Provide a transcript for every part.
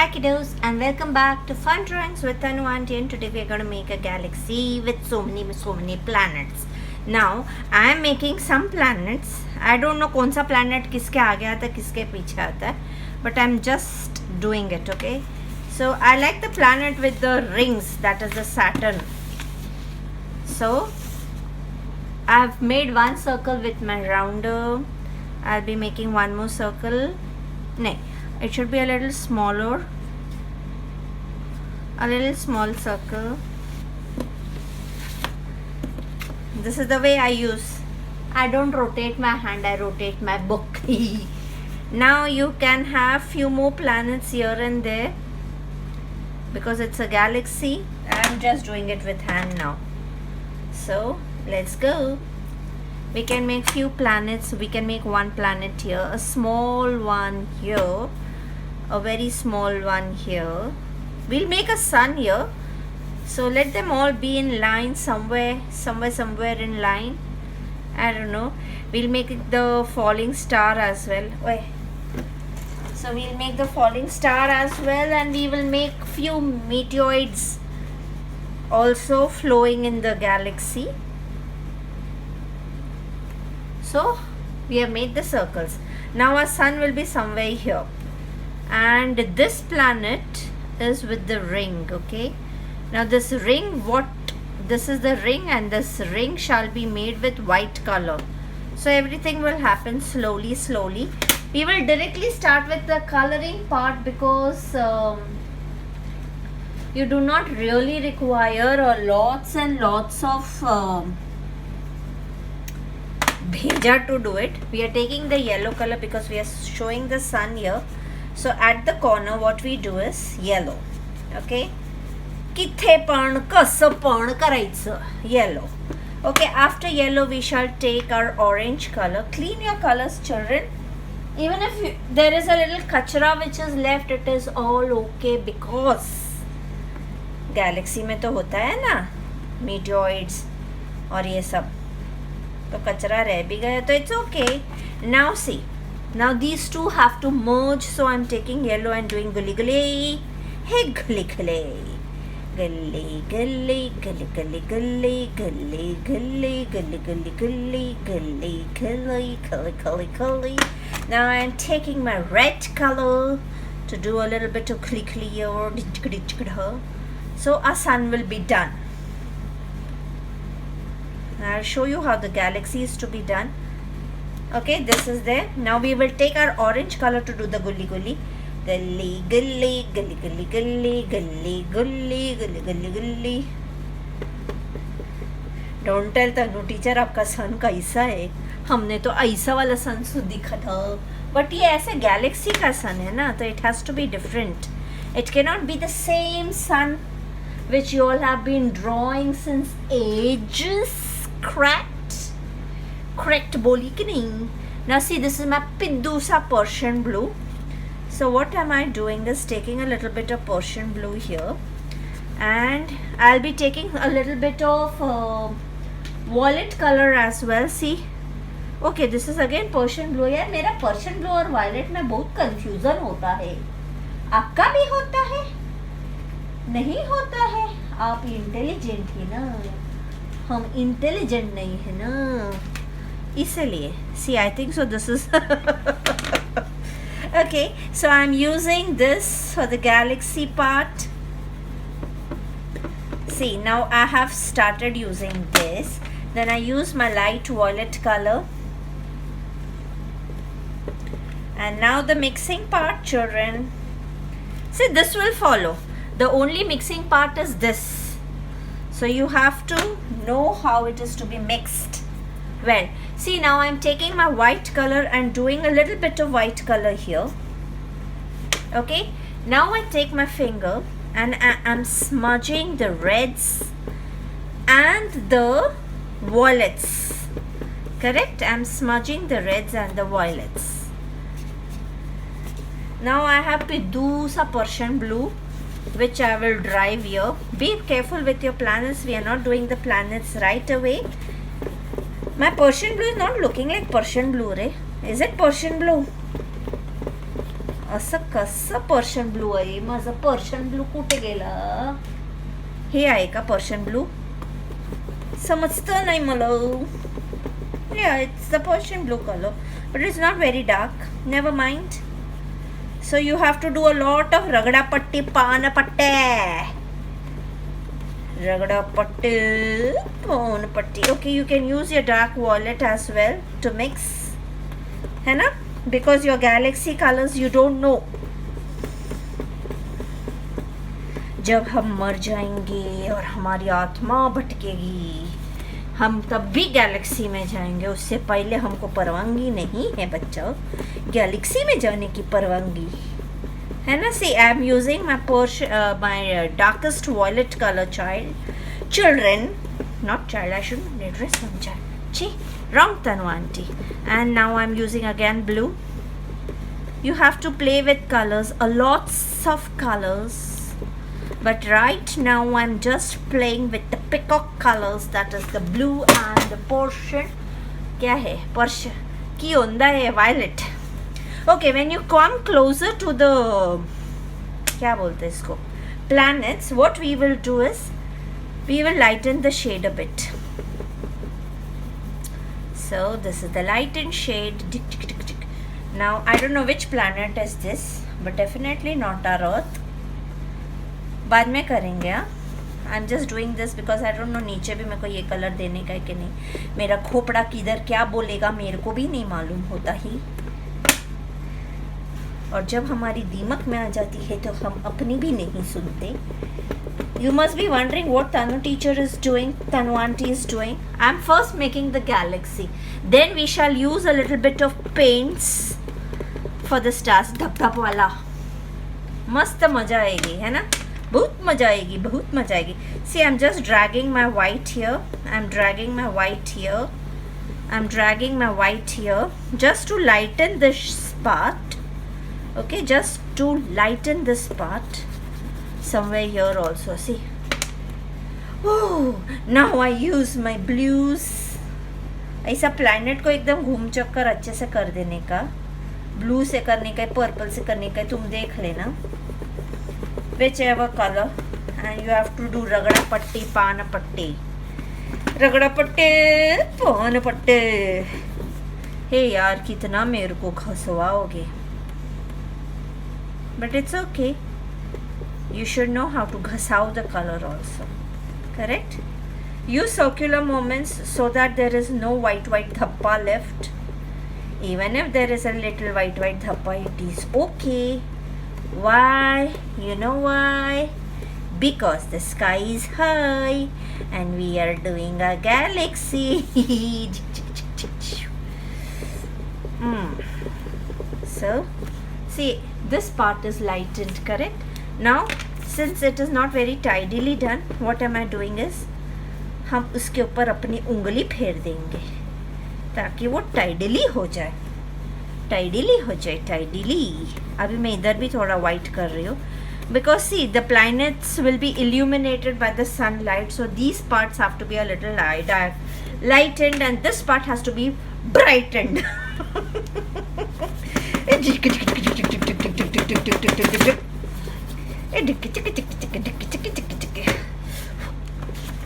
Hi kiddos and welcome back to Fun Drawings with Tanu Aunty, and today we are going to make a galaxy with so many planets. Now I am making some planets. I don't know कौन सा planet किसके आगे आता है किसके पीछे आता है, but I'm just doing it. Okay, so I like the planet with the rings, that is the Saturn. So I've made one circle with my rounder. I'll be making one more circle. No, it should be a little smaller, a little small circle. This is the way I use. I don't rotate my hand, I rotate my book. Now you can have few more planets here and there because it's a galaxy. I'm just doing it with hand now. So let's go. We can make few planets. We can make one planet here, a small one here, a very small one here. We'll make a sun here, so let them all be in line somewhere in line. I don't know. We'll make it the falling star as well. So we'll make the falling star as well, and we will make few meteoroids also flowing in the galaxy. So we have made the circles. Now our sun will be somewhere here, and this planet is with the ring. Okay, now this ring, this is the ring, and this ring shall be made with white color. So everything will happen slowly. We will directly start with the coloring part because you do not really require lots and lots of bheja to do it. We are taking the yellow color because we are showing the sun here. So at the corner what we do is yellow. Okay, किथे पण कसं पण करायचं, yellow. Okay, after yellow we shall take our orange color. Clean your colors, children. Even if there is a little kachra which is left, it is all okay because galaxy में तो होता है ना meteoroids और ये सब, तो कचरा रह भी गया तो it's okay. Now see, now these two have to merge, so I'm taking yellow and doing gully gully. Hey gully gully, gully gully, gully gully gully, gully gully, gully gully gully, gully gully, gully gully gully. Now I'm taking my red color to do a little bit of gully gully or so our sun will be done. I'll show you how the galaxy is to be done. Okay, this is there. Now we will take our orange color to do the gully gully. Gully gully, gully gully gully, gully gully, gully gully gully. Don't tell Tanu teacher आपका सन कैसा है, हमने तो ऐसा वाला सन दिखा था, but ये ऐसे गैलेक्सी का सन है ना, तो it has to be different. It cannot be the same sun which you all have been drawing since ages. Correct बोली कि नहीं. Now see, this is my piddu sa Persian blue. So what am I doing is taking a little bit of Persian blue here, and I'll be taking a little bit of violet color as well. See, okay, this is again Persian blue. यार मेरा Persian blue और violet में बहुत confusion होता है. आपका भी होता है? नहीं होता है? आप intelligent है ना, हम intelligent नहीं है ना, इसलिए. See, I think so this is okay, so I'm using this for the galaxy part. See, now I have started using this. Then I use my light violet color. And now the mixing part, children. See, this will follow. The only mixing part is this. So you have to know how it is to be mixed. Well, see, now I'm taking my white color and doing a little bit of white color here. Okay, now I take my finger and I'm smudging the reds and the violets. Correct? I'm smudging the reds and the violets. Now I have Pidusa Persian blue, which I will drive here. Be careful with your planets. We are not doing the planets right away. My Persian blue is not looking like Persian blue, right? Is it Persian blue? असं कसं Persian blue आहे? माझा Persian blue कुठे गेला? हे आहे का Persian blue? समजतं नाही मला. Yeah, it's the Persian blue color, but it's not very dark. Never mind. So you have to do a lot of ragda patti, pan patte. Ragda patti, pan patti. Okay, you can use your dark violet as well to mix. है ना? Because your galaxy colors you don't know. जब हम मर जाएंगे और हमारी आत्मा भटकेगी, हम तब भी गैलेक्सी में जाएंगे. उससे पहले हमको परवानगी नहीं है बच्चों गैलेक्सी में जाने की परवानगी, है ना. See I am using my darkest violet colour children, not child, I should address some child. ची wrong Tanu aunty. And now I am using again blue. You have to play with colours, a lots of colours. But right now I'm just playing with the peacock colors, that is the blue and the Persian. क्या है? Persian की onda है violet. Okay, when you come closer to the क्या बोलते हैं इसको planets, what we will do is we will lighten the shade a bit. So this is the lightened shade. Now I don't know which planet is this, but definitely not our Earth. बाद में करेंगे. आई am just doing this because I don't know नीचे भी मेरे को ये colour देने का है कि नहीं. मेरा खोपड़ा किधर क्या बोलेगा मेरे को भी नहीं मालूम होता ही. और जब हमारी दीमक में आ जाती है तो हम अपनी भी नहीं सुनते. You must be wondering what Tanu teacher is doing, Tanu aunty is doing. I am first making the galaxy, then we shall use a little bit of paints for the stars. धप वाला मस्त मजा आएगी, है ना. बहुत मजा आएगी, बहुत मजा आएगी. See I am just dragging my white here, I am dragging my white here, I am dragging my white here just to lighten this part. Okay, just to lighten this part somewhere here also. See, oh, now I use my blues. ऐसा planet को एकदम घूम चक्कर अच्छे से कर देने का, ब्लू से करने का, पर्पल से करने का, तुम देख लेना. whichever color, and you have to do ragda patti, pan patti, रगड़ा पट्टे पान पट्टे. हे यार कितना मेरे को घसवाओगे. But it's okay. You should know how to घसाओ the color also. Correct? Use circular movements so that there is no white dhappa left. Even if there is a little white dhappa, it is okay. Why? You know why? Because the sky is high and we are doing a galaxy. So, see, this part is lightened, correct? Now, since it is not very tidily done, what am I doing is, हम उसके ऊपर अपनी उंगली फेर देंगे ताकि वो tidally हो जाए. टाइडली हो जाए, टाइडली. अभी मैं इधर भी थोड़ा वाइट कर रही हूँ because see the planets will be illuminated by the sunlight, so these parts have to be a little lightened and this part has to be brightened.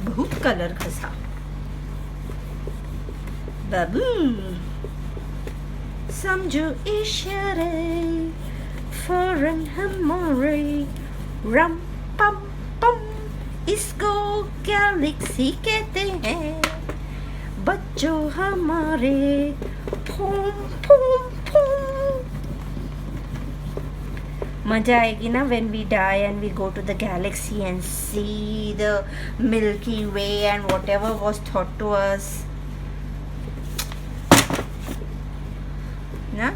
बहुत कलर घसा बाबू. समझो इशारे फौरन हमारे रम पम पम, इसको गैलेक्सी कहते हैं बच्चों हमारे. फूम फूम फूम. मजा आएगी ना when we die and we go to the galaxy and see the Milky Way and whatever was thought to us. ना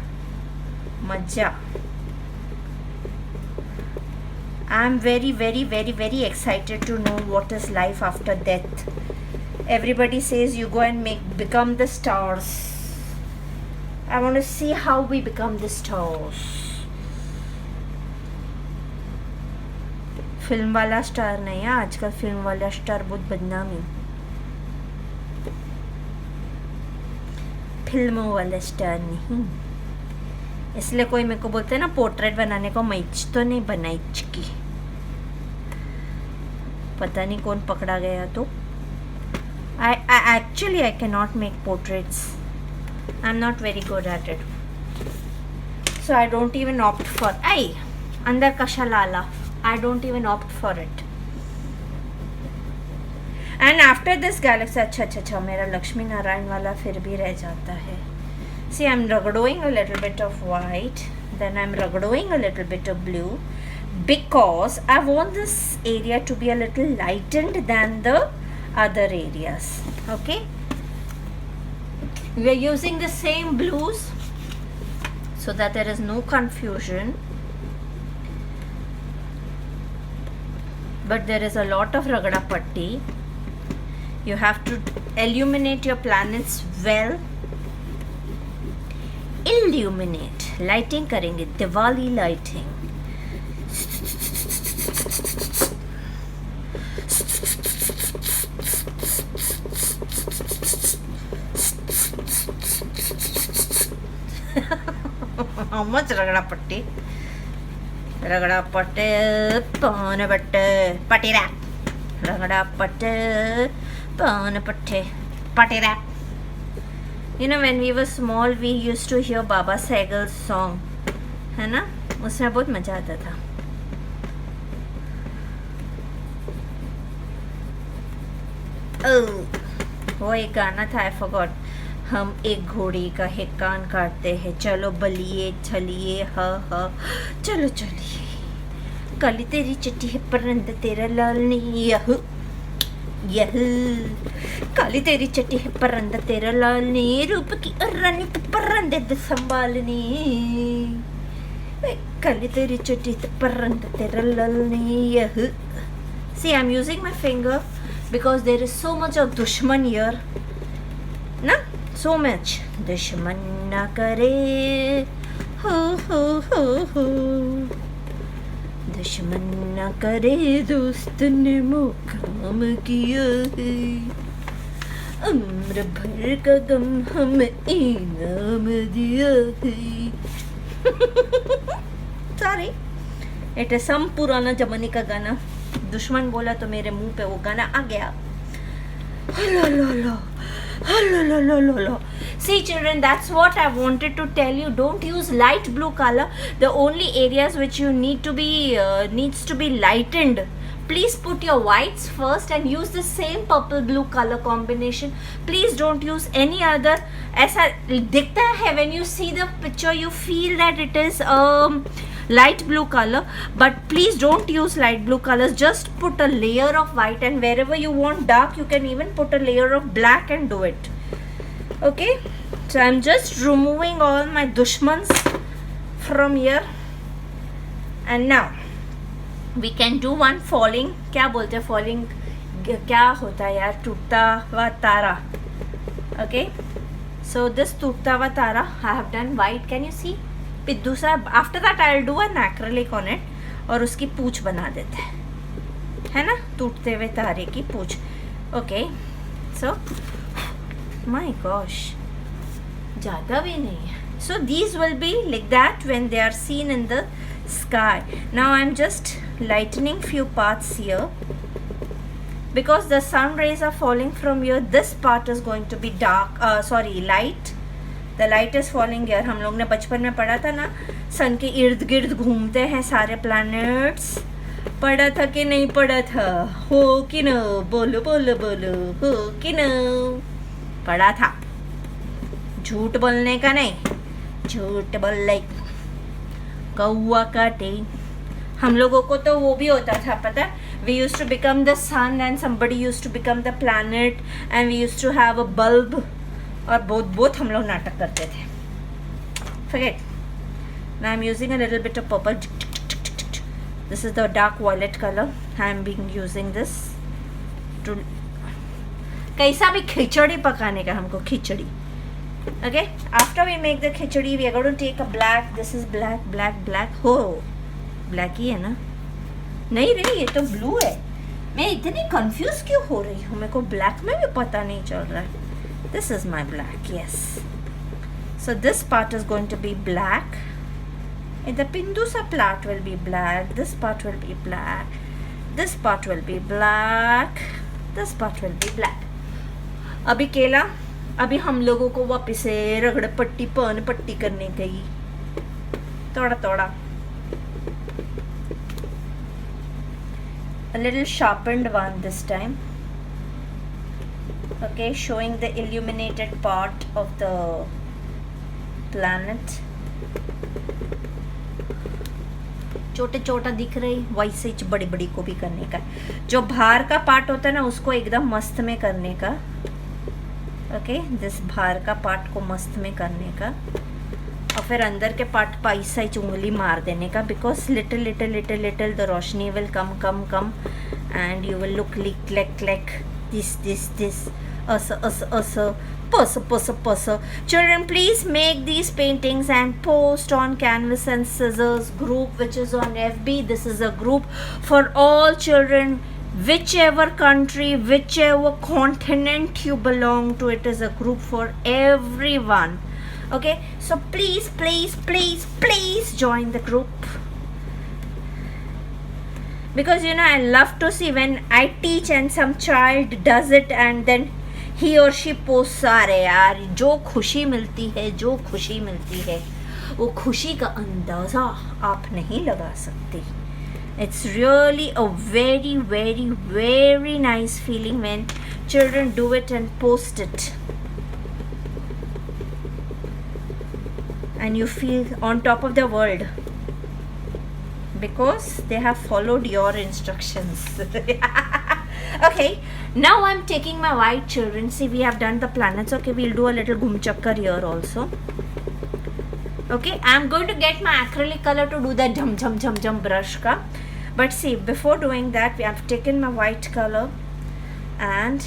मजा. I'm very very very very excited to know what is life after death. Everybody says you go and become the stars. I want to see how we become the stars. Film वाला star नहीं है आजकल. Film वाला star बहुत बदनामी. फिल्मों वाला star नहीं. इसलिए कोई मेरे को बोलते हैं ना पोर्ट्रेट बनाने को, मैच तो नहीं बनाई की, पता नहीं कौन पकड़ा गया। तो I actually I cannot make portraits. I'm not very good at it. So I don't even opt for. Ay, अंदर कशालाला. I don't even opt for it. And after this galaxy, अच्छा मेरा लक्ष्मी नारायण वाला फिर भी रह जाता है. See, I'm ragdoing a little bit of white, then I'm ragdoing a little bit of blue, because I want this area to be a little lightened than the other areas. Okay, we are using the same blues so that there is no confusion, but there is a lot of ragda patti. You have to illuminate your planets well. Illuminate, lighting करेंगे, Diwali lighting. How much रगड़ा पट्टी पौन पट्टे पट्टी rap, रगड़ा पट्टे पौन पट्टे पट्टी rap. You know, when we were small, we used to hear Baba Sehgal's song, है ना, उसमें बहुत मजा आता था. वो एक गाना था, I forgot. हम एक घोड़े का है कान काटते हैं, चलो बलिए चलिए हा हा, चलो चलिए, काली तेरी चिट्ठी है परंद तेरा लाल नहीं, यह काली तेरी चिट्ठी है परंद तेरा लाल नहीं, रूप की रानी परंद संभालनी, काली तेरी चिट्ठी परंद तेरा लाल नहीं, यह. See, I'm using my finger because there is so much of दुश्मन here, ना, so much. दुश्मन ना करे हो हो, दुश्मन ना करे दोस्त ने मुकाम किया है, उम्र भर का गम हम इनाम दिया है. सॉरी, इट इज सम पुराना जमाने का गाना. दुश्मन बोला तो मेरे मुंह पे वो गाना आ गया. See children, that's what I wanted to tell you. Don't use light blue color. The only areas which you need to be needs to be lightened. Please put your whites first and use the same purple blue color combination. Please don't use any other. ऐसा दिखता है, when you see the picture you feel that it is light blue color, but please don't use light blue colors. Just put a layer of white, and wherever you want dark you can even put a layer of black and do it. Okay, so I'm just removing all my dushmans from here, and now we can do one falling. क्या बोलते हैं falling? क्या होता है यार, टूटता हुआ तारा. Okay, so this टूटता हुआ तारा I have done white. Can you see? फिर दूसरा, after that I will do an acrylic on it, और उसकी पूछ बना देते हैं, है ना, टूटते हुए तारे की पूछ. ओके, सो माय गॉश, ज़्यादा भी नहीं है. So these will be like that when they are seen in the sky. Now I am just lightening few parts here because the sun rays are falling from here. This part is going to be dark, light. The light is falling here. हम लोग ने बचपन में पढ़ा था ना, सन के इर्द गिर्द घूमते हैं सारे प्लैनेट्स. पढ़ा था कि नहीं पढ़ा था? हो कि न, बोलो बोलो बोलो, हो कि न? पढ़ा था. झूठ बोलने का नहीं, झूठ बोल कौआ काटे. हम लोगों को तो वो भी होता था, पता. We used to become the sun and somebody used to become the planet, and we used to have a bulb. और बहुत हम लोग नाटक करते थे. Forget. Now I'm using a little bit of purple. This is the dark violet color. I'm using this to कैसा भी खिचड़ी पकाने का हमको, खिचड़ी. Okay. After we make the khichdi, we are going to take a black. This is black, black, black. हो, black ही है ना? नहीं रे, ये तो ब्लू है. मैं इतनी कंफ्यूज क्यों हो रही हूँ, मेरे को ब्लैक में भी पता नहीं चल रहा है. This is my black, yes. So this part is going to be black. And the Pindusa part will be black, this part will be black, this part will be black, this part will be black. अभी केला, अभी हम लोगों को वापस से रगड़ पट्टी पन पट्टी करने गई, थोड़ा थोड़ा. A little sharpened one this time. Okay, showing the illuminated part of the planet. छोटे छोटा दिख रही, वैसे ही बड़ी बड़ी को भी करने का. जो बाहर का पार्ट होता है ना उसको एकदम मस्त में करने का. ओके, दिस बाहर का पार्ट को मस्त में करने का और फिर अंदर के पार्ट पर ऐसा ही उंगली मार देने का. Because little little little little the Roshni will come come come and you will look like this us puss. Children, please make these paintings and post on Canvas and Scissors group which is on FB. This is a group for all children, whichever country, whichever continent you belong to. It is a group for everyone. Okay, so please join the group, because you know I love to see when I teach and some child does it and then he or she posts. अरे यार, जो खुशी मिलती है वो खुशी का अंदाज़ा आप नहीं लगा सकते. It's really a very very very nice feeling when children do it and post it, and you feel on top of the world because they have followed your instructions. Okay, now I'm taking my white children. See, we have done the planets. Okay, we'll do a little ghum chakkar here also. Okay, I'm going to get my acrylic color to do the jum brush ka. But see, before doing that, we have taken my white color and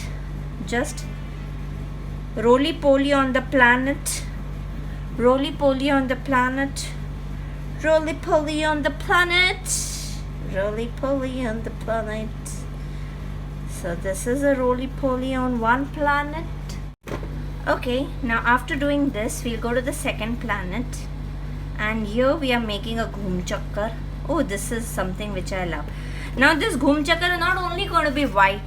just roly-poly on the planet. Roly-poly on the planet. Roly-poly on the planet. Roly-poly on the planet. So this is a roly-poly on one planet. Okay, now after doing this, we'll go to the second planet. And here we are making a ghum chakkar. Oh, this is something which I love. Now this ghum chakkar is not only going to be white,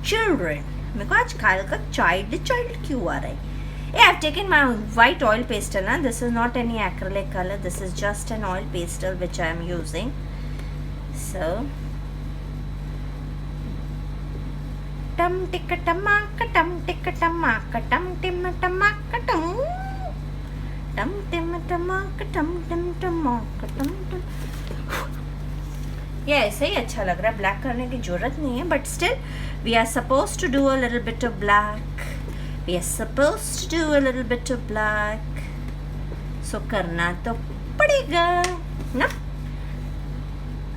children. मेरे को आज काल का child क्यों आ रहा है? Yeah, I've taken my white oil pastel. This is not any acrylic color. This is just an oil pastel which I am using. So, tum tikka tamaka tum tikka tamaka tum timma tamaka tum timma tamaka tum tim tamaka tum tum. Yeah, ऐसे ही अच्छा लग रहा है. Black करने की जरूरत नहीं है, but still we are supposed to do a little bit of black. We are supposed to do a little bit of black. So करना तो पड़ेगा ना.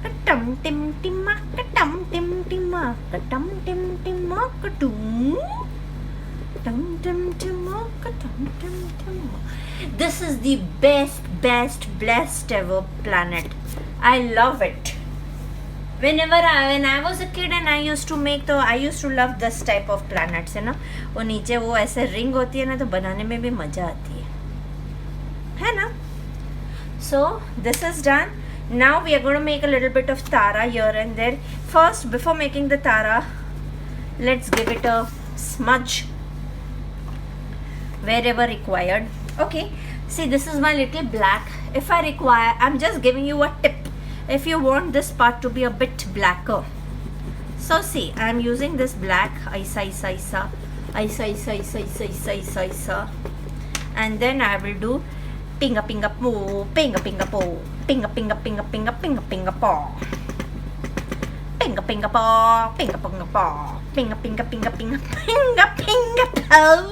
Katam tim timma katam tim timma katam tim timma katum tam tim timma katam tim timma. This is the best blessed ever planet. I love it. When I was a kid and I used to love this type of planets, है ना. वो नीचे वो ऐसे ring होती है ना, तो बनाने में भी मजा आती है ना. So this is done. Now we are going to make a little bit of tara here and there. First, before making the tara, let's give it a smudge wherever required. Okay, see, this is my little black. If I require, I'm just giving you a tip. If you want this part to be a bit blacker, so see, I'm using this black isa, and then I will do pinga pinga po, pinga pinga po, pinga pinga pinga pinga pinga pinga po, pinga pinga po, pinga pinga po, pinga pinga pinga pinga pinga pinga po.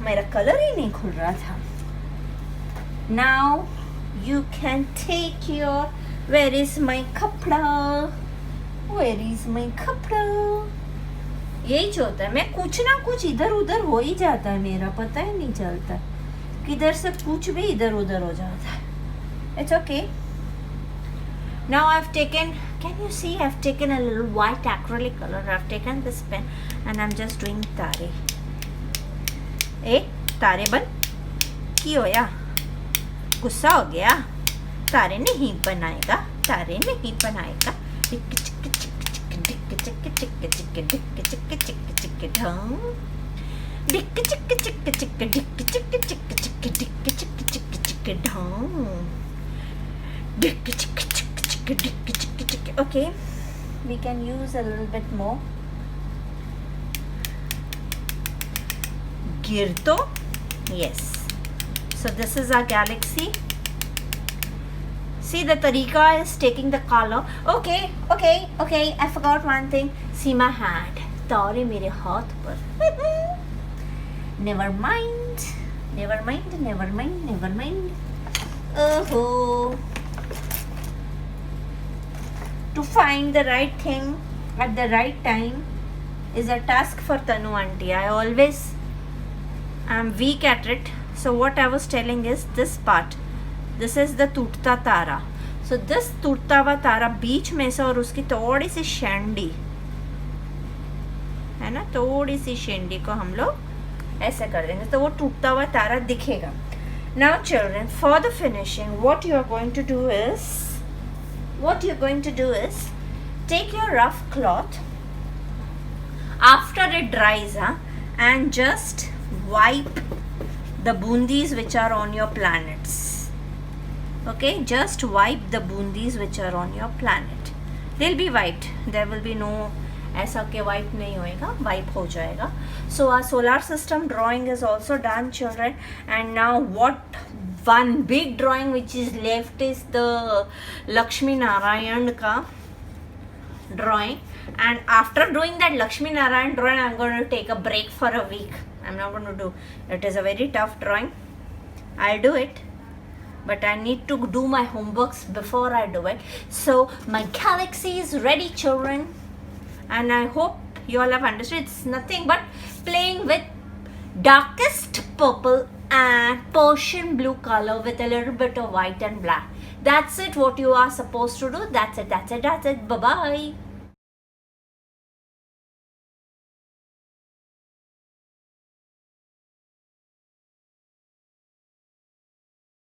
मेरा colour ही नहीं खुल रहा था. Now you can take your, where is my कपड़ा, where is my कपड़ा. यही जो होता है, मैं कुछ ना कुछ इधर उधर हो ही जाता है मेरा, पता ही नहीं चलता किधर से कुछ भी इधर उधर हो जाता है. It's okay. Now I've taken, can you see, I've taken a little white acrylic color. I've taken this pen and I'm just doing tare. ए तारे बन की होया, गुस्सा हो गया, तारे नहीं बनाएगा, तारे नहीं बनाएगा। टिक चिक चिक चिक टिक चिक चिक चिक टिक चिक चिक चिक ढम, टिक चिक चिक चिक टिक चिक चिक चिक टिक चिक चिक चिक ढम, टिक चिक चिक चिक टिक चिक चिक। Okay, we can use a little bit more. गिर तो, yes. So this is our galaxy. See, the tariqa is taking the color. Okay. I forgot one thing. See my hand. तारे मेरे हाथ पर. Never mind. Oh. To find the right thing at the right time is a task for Tanu auntie. I'm weak at it. So what I was telling is this part. This is the टूटता तारा. So this टूटता हुआ तारा बीच में से और उसकी थोड़ी सी शेंडी है ना, थोड़ी सी शेंडी को हम लोग ऐसे कर देंगे तो वो टूटता हुआ तारा दिखेगा. Now children, for the finishing, what you are going to do is take your rough cloth after it dries, and just wipe the bundis which are on your planets. Okay, just wipe the bundis which are on your planet. They'll be wiped. There will be no ऐसा के wipe नहीं होएगा, wipe हो जाएगा. So our solar system drawing is also done, children. And now what one big drawing which is left is the Lakshmi Narayan ka drawing. And after doing that Lakshmi Narayan drawing, I'm going to take a break for a week. I'm not going to do it. Is a very tough drawing. I'll do it, but I need to do my homeworks before I do it. So my galaxy is ready, children, and I hope you all have understood. It's nothing but playing with darkest purple and Persian blue color with a little bit of white and black. That's it, what you are supposed to do. That's it. Bye bye.